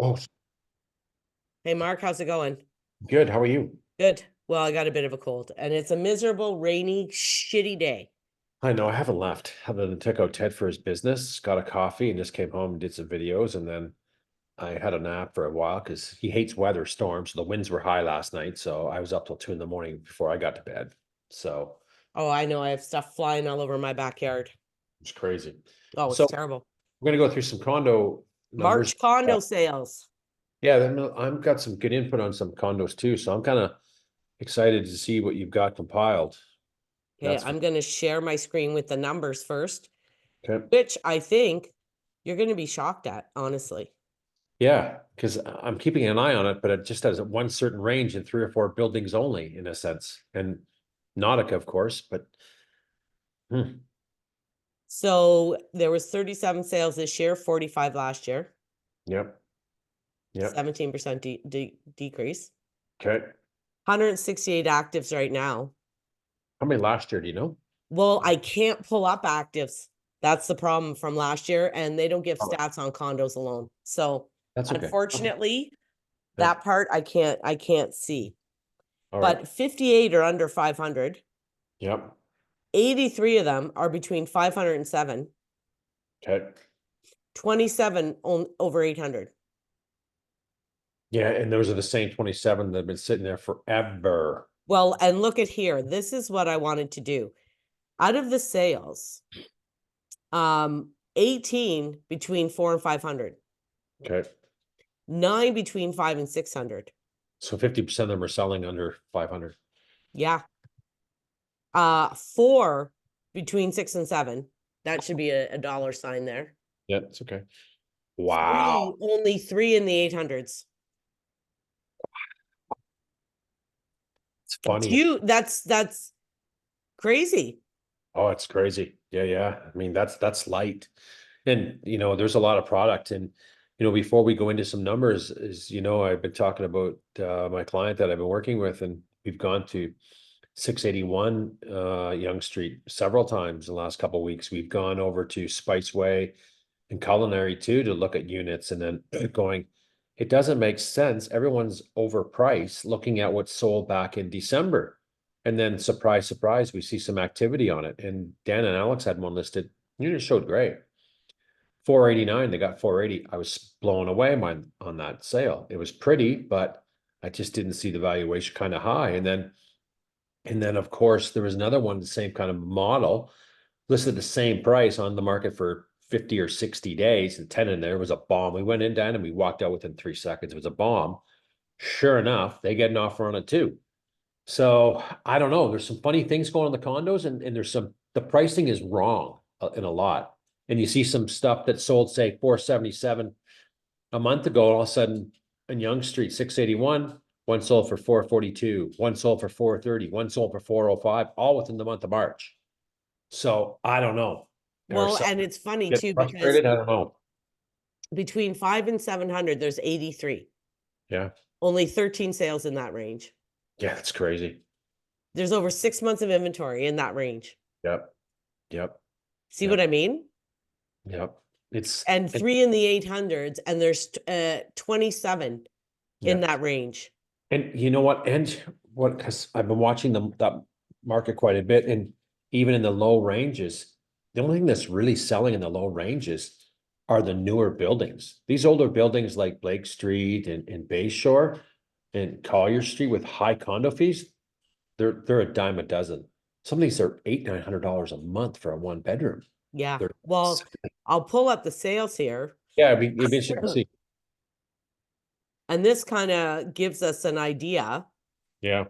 Oh, Hey, Mark, how's it going? good. How are you? Good. Well, I got a bit of a cold, and it's a miserable, rainy, shitty day. I know I haven't left other than took out Ted for his business, got a coffee, and just came home and did some videos. And then I had a nap for a while because he hates weather storms. So the winds were high last night. So I was up till 2 in the morning before I got to bed. So Oh, I know. I have stuff flying all over my backyard. it's crazy. Oh, it's So terrible. we're going to go through some condo numbers. March condo sales. Yeah, then I've got some good input on some condos too. So I'm kind of excited to see what you've got compiled. Okay, That's for I'm going to share my screen with the numbers first, okay. which I think you're going to be shocked at, honestly. Yeah, because I'm keeping an eye on it, but it just has one certain range in 3 or 4 buildings only, in a sense, and Nautica, of course. But So there was 37 sales this year, 45 last year, yep, yep. 17% decrease. Okay. 168 actives right now. How many last year? Do you know? Well, I can't pull up actives. That's the problem from last year, and they don't give Oh, stats on condos alone. So that's okay. unfortunately, Yep. that part I can't see. All right. But 58 are under 500. Yep. 83 of them are between 507. Okay. 27 over 800. Yeah, and those are the same 27 that have been sitting there forever. Well, and look at here. This is what I wanted to do. Out of the sales, 18 between 4 and 500. Okay. 9 between 5 and 600. So 50% of them are selling under 500. Yeah. 4 between 6 and 7. That should be a dollar sign there. Yeah, it's okay. 3, Wow. only 3 in the 800s. It's funny. That's crazy. Oh, it's crazy. Yeah, yeah. I mean, that's light. And there's a lot of product. And before we go into some numbers, I've been talking about my client that I've been working with, and we've gone to 681 Young Street several times in the last couple of weeks. We've gone over to Spiceway and Culinary too to look at units, and then going, it doesn't make sense. Everyone's overpriced looking at what sold back in December. And then surprise, surprise, we see some activity on it. And Dan and Alex had one listed. Unit showed great. 489, they got 480. I was blown away on that sale. It was pretty, but I just didn't see the valuation kind of high. And then of course there was another one, the same kind of model, listed the same price on the market for 50 or 60 days. The tenant there was a bomb. We went in, Dan, and we walked out within 3 seconds. It was a bomb. Sure enough, they get an offer on it too. So I don't know. There's some funny things going on in the condos, and the pricing is wrong in a lot. And you see some stuff that sold, say, 477 a month ago, all of a sudden in Young Street, 681, one sold for 442, one sold for 430, one sold for 405, all within the month of March. So I don't know. Well, and it's funny Get too, because frustrated. I don't know. between 5 and 700, there's 83. Yeah. Only 13 sales in that range. Yeah, it's crazy. There's over 6 months of inventory in that range. Yep. Yep. See Yep. what I mean? Yep. And 3 in the 800s, and there's 27 in that range. And you know what? Because I've been watching that market quite a bit, and even in the low ranges, the only thing that's really selling in the low ranges are the newer buildings. These older buildings like Blake Street and Bayshore and Collier Street with high condo fees, they're a dime a dozen. Some of these are $800-900 a month for a 1 bedroom. Yeah. They're Well, I'll pull up the sales here. Yeah, it'd be interesting to see. And this kind of gives us an idea. Yeah.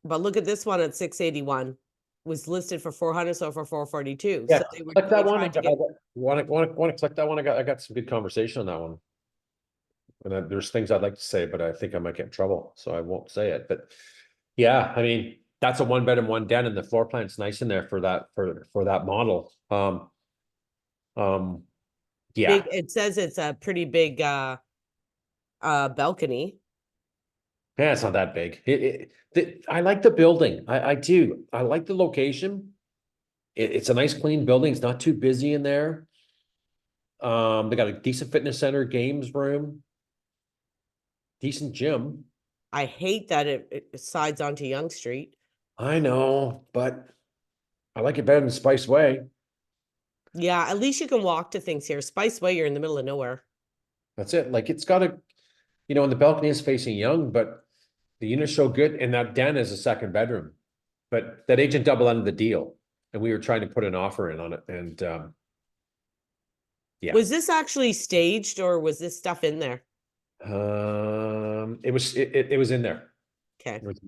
But look at this one at 681. Was listed for 400, so for 442. Yeah, So they click that one. tried to get. Want to click that one? I got some good conversation on that one. And there's things I'd like to say, but I think I might get in trouble, so I won't say it. But yeah, I mean, that's a 1 bedroom, 1 den, and the floor plan's nice in there for that model. Yeah. It says it's a pretty big balcony. Yeah, it's not that big. I like the building. I do. I like the location. It's a nice, clean building. It's not too busy in there. They got a decent fitness center, games room, decent gym. I hate that it sides onto Young Street. I know, but I like it better than Spice Way. Yeah, at least you can walk to things here. Spice Way, you're in the middle of nowhere. That's it. Like it's got a, and the balcony is facing Young, but the unit's so good, and that den is a second bedroom. But that agent double ended the deal, and we were trying to put an offer in on it, and yeah. Was this actually staged or was this stuff in there? It was it was in there. Okay. It was-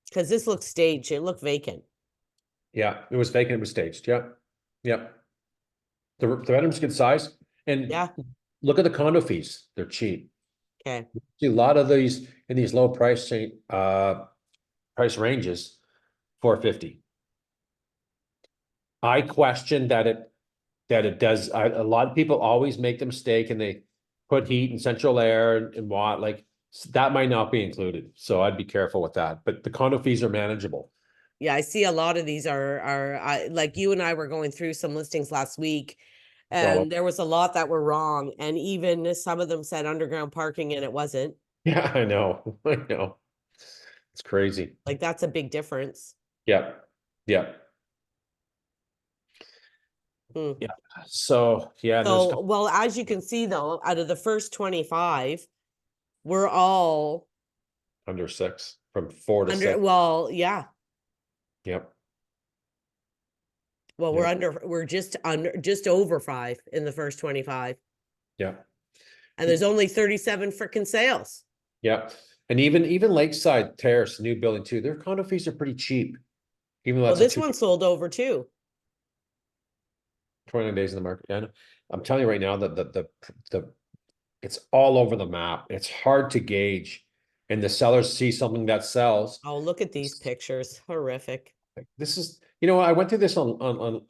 Because this looks staged. It looked vacant. yeah, it was vacant. It was staged. Yeah, yeah. The bedroom's good size, and Yeah. look at the condo fees. They're cheap. Okay. See a lot of these in these low price ranges, 450. I question that it does. A lot of people always make the mistake and they put heat and central air and what like that might not be included. So I'd be careful with that. But the condo fees are manageable. Yeah, I see a lot of these are like you and I were going through some listings last week, Well, and there was a lot that were wrong, and even some of them said underground parking and it wasn't. yeah, I know. I know. It's crazy. Like that's a big difference. Yeah. Yeah. Hmm. Yeah. So yeah, and there's So, well, as you can see though, out of the first 25, we're all under 6 from 4 to under, 6. well, yeah. Yep. Well, Yep. we're just over 5 in the first 25. Yeah. And there's only 37 freaking sales. Yeah. And even Lakeside Terrace, new building too, their condo fees are pretty cheap. Even though Well, that's this a one sold over too. 29 days in the market. Yeah, I know. I'm telling you right now that the it's all over the map. It's hard to gauge. And the sellers see something that sells. Oh, look at these pictures. Horrific. Like, this is, I went through this on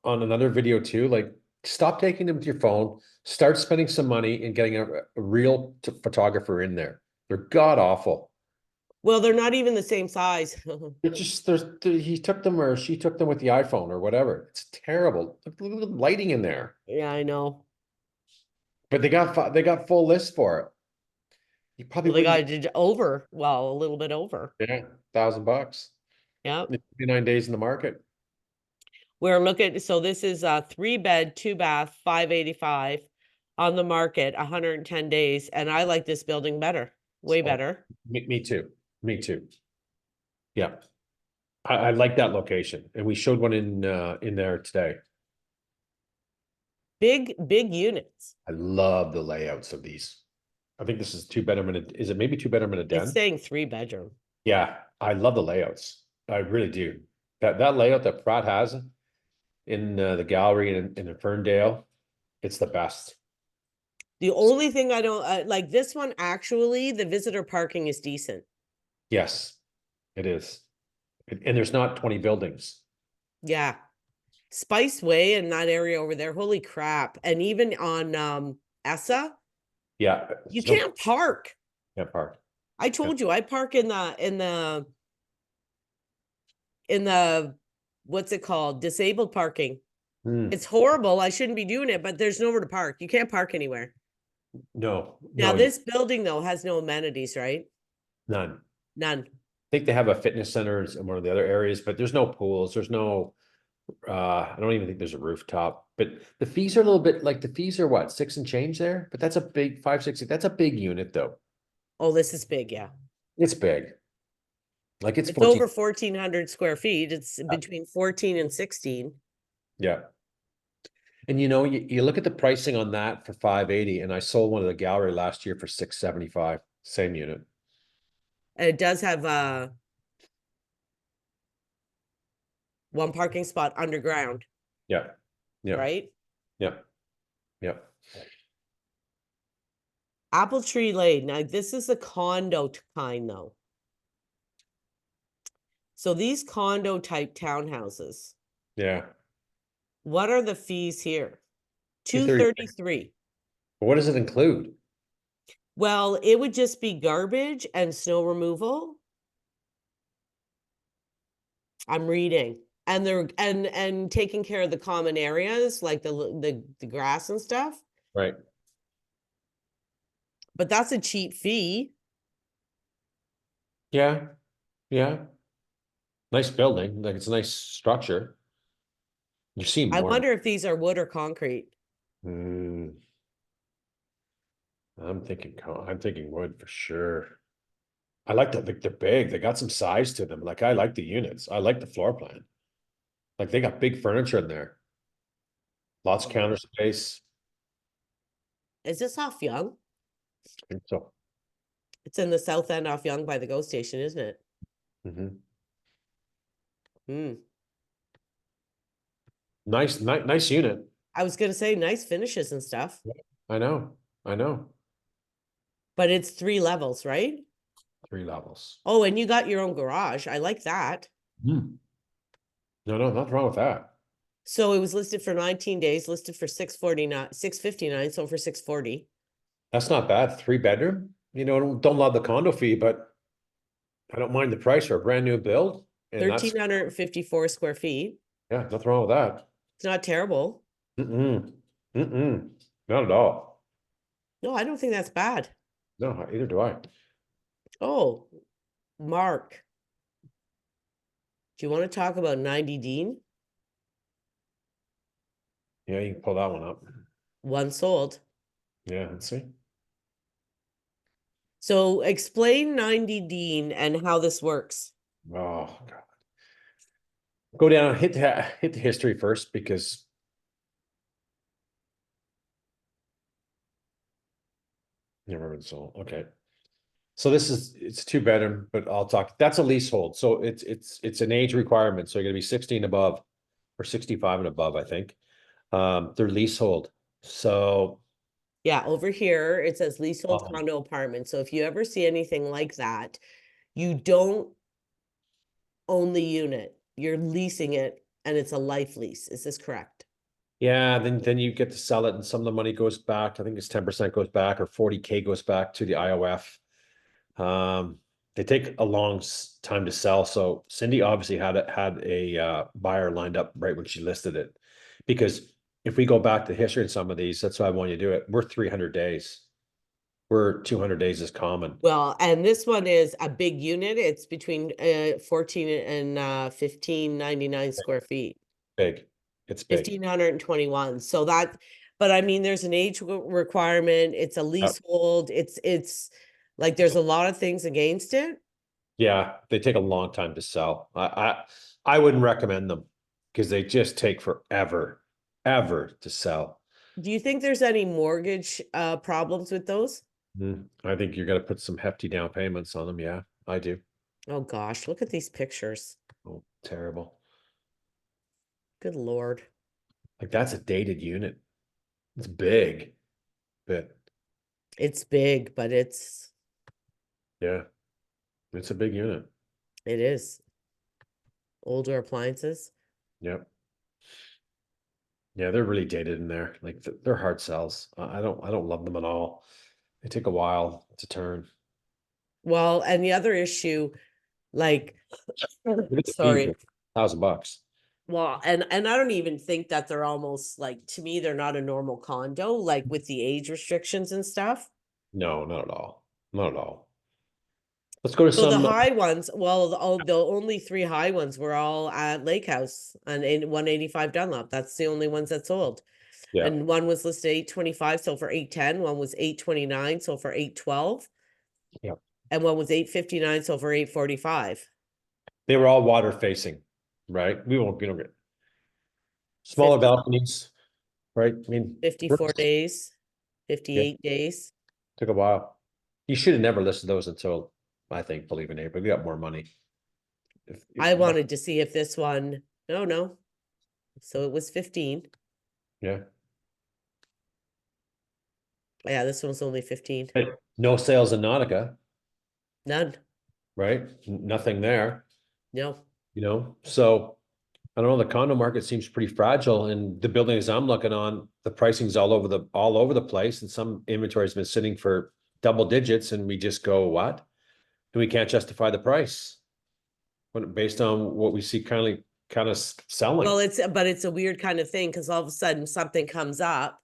another video too. Like, stop taking them to your phone, start spending some money and getting a real photographer in there. They're god awful. Well, they're not even the same size. It's just he took them or she took them with the iPhone or whatever. It's terrible. Look at the lighting in there. Yeah, I know. But they got full list for it. You probably Well, they wouldn't. got it over, well, a little bit over. Yeah, $1,000. Yeah. 59 days in the market. We're looking, so this is a 3-bed, 2-bath, 585 on the market, 110 days. And I like this building better, way Oh, better. me too. Me too. Yeah. I like that location. And we showed one in there today. Big units. I love the layouts of these. I think this is 2 bedroom is it maybe 2 bedroom and a den? It's saying 3-bedroom. Yeah, I love the layouts. I really do. That layout that Pratt has in the gallery in Ferndale, it's the best. The only thing I don't like this one, actually, the visitor parking is decent. Yes, it is. And there's not 20 buildings. Yeah. Spice Way in that area over there, holy crap. And even on Essa, Yeah. you so- can't park. Can't park. I told you I park in the what's it called? Disabled parking. Hmm. It's horrible. I shouldn't be doing it, but there's nowhere to park. You can't park anywhere. No, Now no, this building though has no amenities, right? none. None. I think they have a fitness center in one of the other areas, but there's no pools. There's no, I don't even think there's a rooftop, but the fees are a little bit like the fees are what, 6 and change there? But that's a big 560. That's a big unit though. Oh, this is big, yeah. It's big. Like it's It's 14. over 1,400 square feet. It's between 14 and 16. Yeah. And you look at the pricing on that for 580, and I sold one of the gallery last year for 675, same unit. And it does have one parking spot underground, Yeah. Yeah. right? Yeah. Yeah. Apple Tree Lane. Now this is a condo kind though. So these condo type townhouses, Yeah. what are the fees here? 233. 233. What does it include? Well, it would just be garbage and snow removal. I'm reading. And they're and taking care of the common areas like the grass and stuff. Right. But that's a cheap fee. Yeah, yeah. Nice building, like it's a nice structure. You see I more. wonder if these are wood or concrete. Hmm, I'm thinking wood for sure. I like that, like they're big, they got some size to them. Like I like the units. I like the floor plan. Like they got big furniture in there. Lots of counter space. Is this off Young? I think so. It's in the south end off Young by the GO station, isn't it? Mhm. Hmm. Nice unit. I was gonna say nice finishes and stuff, I know, I know. but it's 3 levels, right? 3 levels. Oh, and you got your own garage. I like that. Hmm. No, nothing wrong with that. So it was listed for 19 days, listed for 649, 659, so for 640. That's not bad. 3 bedroom. You know, don't love the condo fee, but I don't mind the price for a brand new build. And that's 1,354 square feet. yeah, nothing wrong with that. It's not terrible. Mm-mm. Mm-mm. Not at all. No, I don't think that's bad. No, either do I. Oh, Mark, do you want to talk about 90 Dean? Yeah, you can pull that one up. One sold. Yeah, let's see. So explain 90 Dean and how this works. Oh God. Go down, hit the history first because never been sold. Okay. So it's a 2 bedroom, but I'll talk. That's a leasehold. So it's an age requirement. So you're gonna be 16 above or 65 and above, I think. They're leasehold. So Yeah, over here it says leasehold um, condo apartment. So if you ever see anything like that, you don't own the unit. You're leasing it and it's a life lease. Is this correct? yeah, then you get to sell it and some of the money goes back. I think it's 10% goes back or 40K goes back to the IOF. They take a long time to sell. So Cindy obviously had a buyer lined up right when she listed it. Because if we go back to history in some of these, that's why I want you to do it. We're 300 days. We're 200 days is common. Well, and this one is a big unit. It's between 14 and 1599 square feet. Big. It's big. 1,521. So that, but I mean, there's an age requirement. It's a Yep. leasehold. It's like there's a lot of things against it. Yeah, they take a long time to sell. I wouldn't recommend them because they just take forever, ever to sell. Do you think there's any mortgage problems with those? I think you're gonna put some hefty down payments on them. Yeah, I do. Oh gosh, look at these pictures. Oh, terrible. Good Lord. Like that's a dated unit. It's big, but It's big, but yeah, it's a big unit. it is. Older appliances. Yep. Yeah, they're really dated in there. Like they're hard sells. I don't love them at all. They take a while to turn. Well, and the other issue, like, sorry. $1,000. Well, and I don't even think that they're almost like, to me, they're not a normal condo, like with the age restrictions and stuff. No, not at all. Not at all. Let's go to So the some. high ones, well, the only 3 high ones were all at Lake House on 185 Dunlop. That's the only ones that sold. Yeah, And one was listed 825, so for 810. One was 829, so for 812. yeah. And one was 859, so for 845. They were all water facing, right? We don't get smaller 50, balconies, right? I mean, 54 days, yeah, 58 days. took a while. You should have never listed those until I think Believe in April. We got more money. I wanted to see if this one, no. So it was 15. Yeah. Yeah, this one's only 15. Hey, no sales in Nautica, None. right? Nothing there, No. you know? So I don't know, the condo market seems pretty fragile and the buildings I'm looking on, the pricing's all over the place and some inventory has been sitting for double digits and we just go, what? And we can't justify the price when based on what we see currently kind of selling. Well, but it's a weird kind of thing, because all of a sudden something comes up,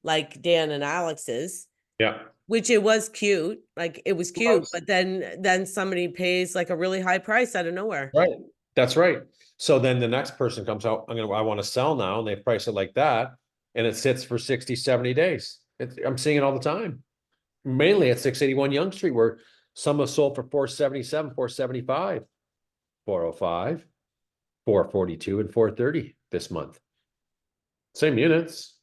like Dan and Alex's, Yeah. which it was cute, like it was cute, Was. but then somebody pays like a really high price out of nowhere. Right. That's right. So then the next person comes out, I want to sell now, and they price it like that, and it sits for 60, 70 days. I'm seeing it all the time. Mainly at 681 Young Street, where some have sold for 477, 475, 405, 442, and 430 this month. Same units.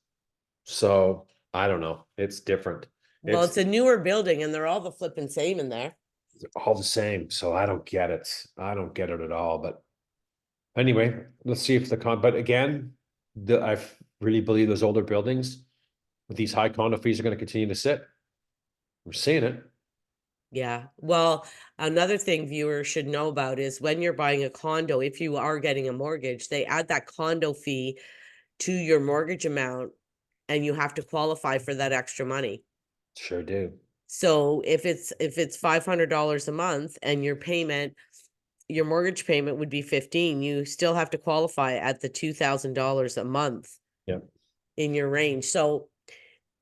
So I don't know. It's different. Well, It's it's a newer building and they're all the flipping same in there. all the same. So I don't get it. I don't get it at all. But anyway, let's see if but again, I really believe those older buildings with these high condo fees are going to continue to sit. We're seeing it. Yeah. Well, another thing viewers should know about is when you're buying a condo, if you are getting a mortgage, they add that condo fee to your mortgage amount and you have to qualify for that extra money. Sure do. So if it's $500 a month and your mortgage payment would be 15, you still have to qualify at the $2,000 a month Yeah. in your range. So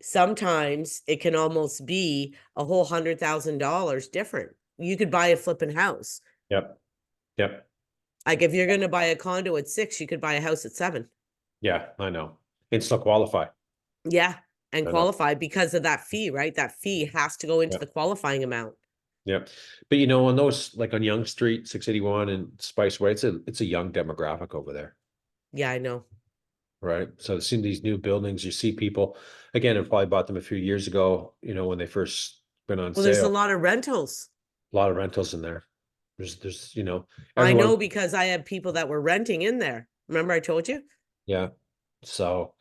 sometimes it can almost be a whole $100,000 different. You could buy a flipping house. Yep. Yep. Like if you're going to buy a condo at 6, you could buy a house at 7. Yeah, I know. And still qualify. Yeah. And I know. qualify because of that fee, right? That fee has to go into Yeah. the qualifying amount. Yeah. But on those, like on Young Street, 681 and Spice Way, it's a young demographic over there. Yeah, I know. Right. So seeing these new buildings, you see people again, I probably bought them a few years ago, when they first been on Well, there's a sale. lot of rentals. A lot of rentals in there. There's I everyone. know because I had people that were renting in there. Remember I told you? Yeah. So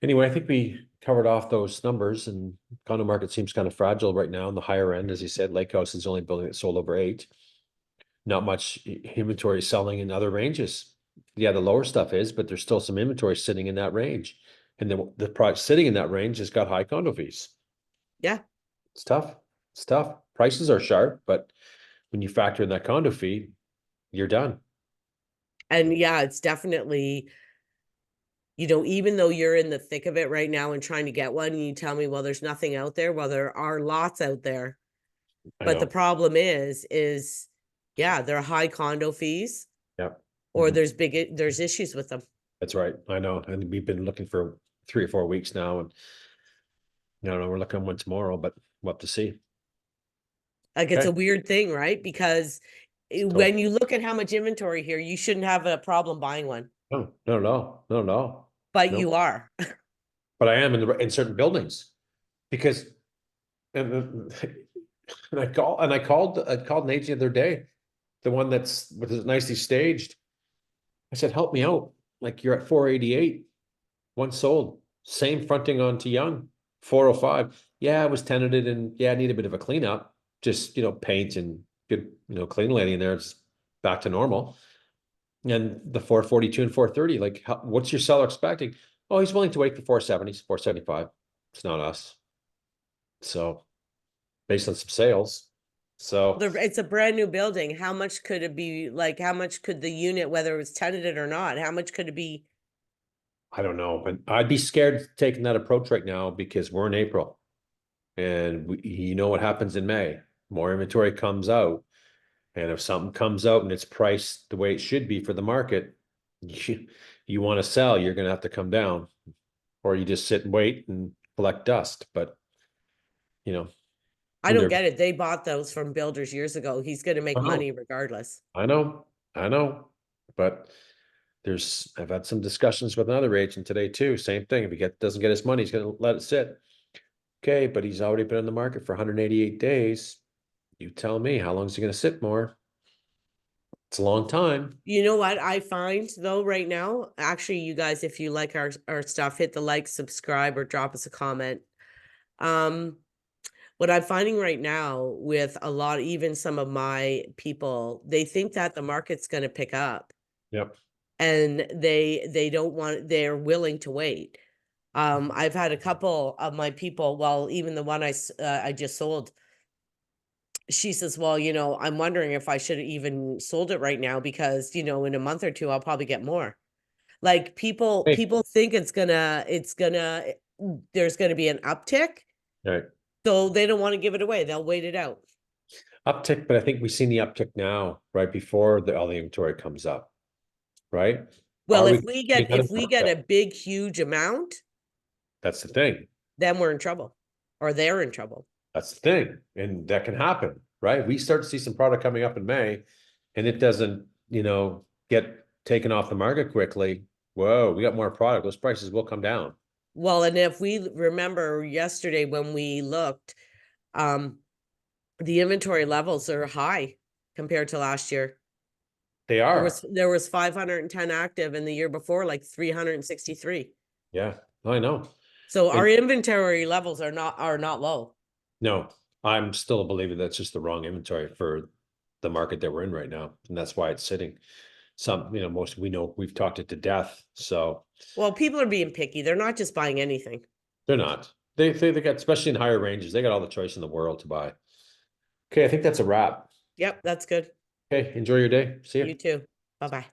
anyway, I think we covered off those numbers, and condo market seems kind of fragile right now. On the higher end, as you said, Lake House is the only building that sold over 8. Not much inventory selling in other ranges. Yeah, the lower stuff is, but there's still some inventory sitting in that range. And the product sitting in that range has got high condo fees. Yeah. It's tough. It's tough. Prices are sharp, but when you factor in that condo fee, you're done. And yeah, it's definitely, even though you're in the thick of it right now and trying to get one, and you tell me, well, there's nothing out there. Well, there are lots out there. I But the know. problem is, yeah, there are high condo fees, Yeah. or Mhm. there's issues with them. That's right. I know. And we've been looking for 3 or 4 weeks now, and I don't know, we're looking at one tomorrow, but we'll have to see. Like it's Okay. a weird thing, right? Because So, when you look at how much inventory here, you shouldn't have a problem buying one, no, no, no, no, no, but no. you are. But I am in certain buildings because, and, and I called Nate the other day, the one that's nicely staged. I said, help me out. Like you're at 488, one sold, same fronting onto Young, 405. Yeah, it was tenanted and yeah, I need a bit of a cleanup. Just, paint and good, clean lady in there. It's back to normal. And the 442 and 430, like what's your seller expecting? Oh, he's willing to wait for 470s, 475. It's not us. So based on some sales. So It's a brand new building. How much could it be? Like, how much could the unit, whether it was tenanted or not, how much could it be? I don't know, but I'd be scared taking that approach right now because we're in April. And you know what happens in May? More inventory comes out. And if something comes out and it's priced the way it should be for the market, you want to sell, you're going to have to come down, or you just sit and wait and collect dust. But, I when don't they're, get it. They bought those from builders years ago. He's going to I make know, money regardless. I know, I know. But I've had some discussions with another agent today too. Same thing. If he doesn't get his money, he's going to let it sit. Okay, but he's already been in the market for 188 days. You tell me, how long is he going to sit more? It's a long time. You know what I find though right now? Actually, you guys, if you like our stuff, hit the like, subscribe, or drop us a comment. Um, what I'm finding right now with even some of my people, they think that the market's going to pick up, Yep. and they don't want, they're willing to wait. I've had a couple of my people, well, even the one I just sold, she says, well, I'm wondering if I should have even sold it right now because, in a month or two, I'll probably get more. Like Hey, people think there's gonna be an uptick, right. so they don't want to give it away. They'll wait it out. Uptick, but I think we've seen the uptick now, right before all the inventory comes up, right? Well, Are we if we getting get out of if we get market? a big, huge amount, That's the thing. then we're in trouble, or they're in trouble. That's the thing. And that can happen, right? We start to see some product coming up in May and it doesn't, get taken off the market quickly. Whoa, we got more product. Those prices will come down. Well, and if we remember yesterday when we looked, um, the inventory levels are high compared to last year. They There are. was 510 active, and the year before, like 363. Yeah, I know. So our And inventory levels are not low. no, I'm still a believer that's just the wrong inventory for the market that we're in right now. And that's why it's sitting. Most we know we've talked it to death. So Well, people are being picky. They're not just buying anything. they're not. They got, especially in higher ranges, they got all the choice in the world to buy. Okay, I think that's a wrap. Yep, that's good. Okay, enjoy your day. See you. You too. Bye-bye.